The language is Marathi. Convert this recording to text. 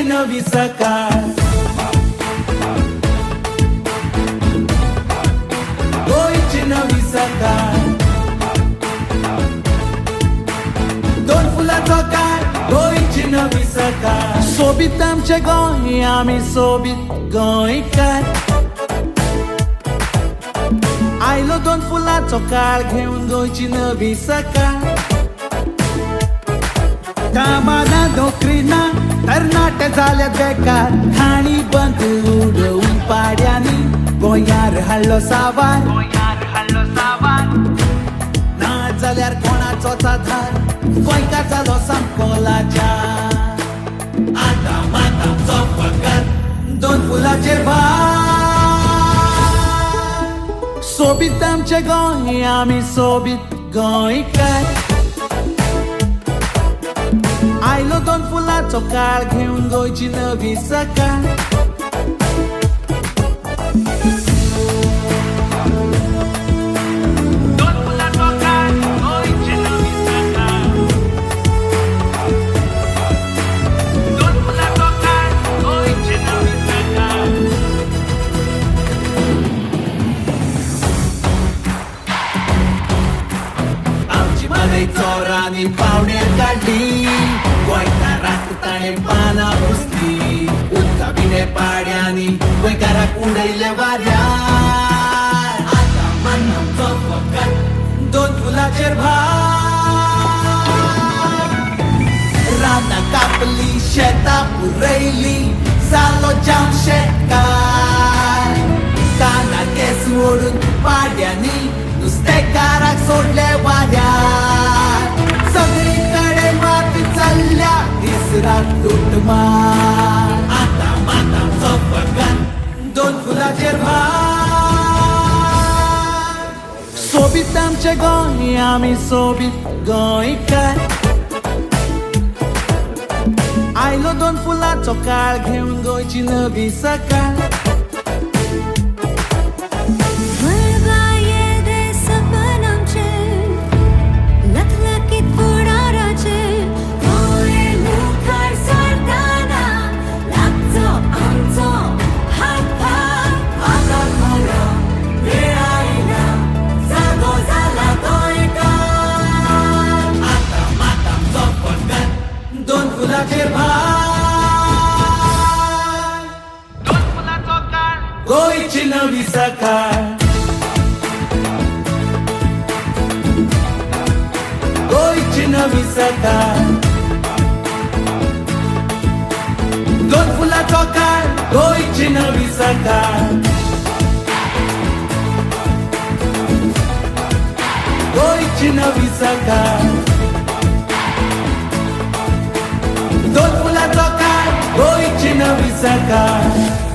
गोयची नवी सकाळ, गोयची नवी सकाळ, दोन फुलांचो काळ, गोयची नवी सकाळ. सोबीत आमचे गोंय, आमी सोबीत गोंयकार. आयलो दोन फुलांचो काळ घेऊन गोंयची नवी सकाळ. कामाना नोकरी ना तरणाटे जाले बेकार. खाणी बंद उडवून पाड्यांनी गोंयार हाडलो सावार. ना जाल्यार कोणाचोच आधार, गोंयकार जालो सामको लाचार. आतां मातांचो फकत दोन फुलांचेर भार. सोबीत आमचे गोंय, आमी सोबीत गोंयकार. आयलो दोन फुलांचो काळ घेऊन गोंयची नवी सकाळ. दोन फुलांचो काळ, गोंयची नवी सकाळ. दोन फुलांचो काळ, गोंयची नवी सकाळ. आमची मालय चोरांनी पावणेर काडली. गोंयकाराक ताणें पानां पुसली. उदका बिने पाड्यांनी गोंयकाराक उडयले वाऱ्यार. आतां मानांचो फकत दोन फुलांचेर भार. रानां कापली, शेतां पुरयली, जालो जाम शेतकार. काना केस ओडून पाड्यांनी नुस्तेकाराक सोडले वाऱ्यार. सगळीकडे माती चल्ल्या, तिसराक लुटमार. आतां मातांचो फकत दोन फुलांचेर भार. सोबीत आमचे गोंय, आमी सोबीत गोंयकार. आयलो दोन फुलांचो काळ घेऊन गोंयची नवी सकाळ. दोन फुलांचो काळ, गोंयची नवी सकाळ. गोंयची नवी सकाळ. दोन फुलांचो काळ, गोंयची नवी सकाळ. गोंयची नवी सकाळ. दोन फुलांचो काळ, गोंयची नवी सकाळ.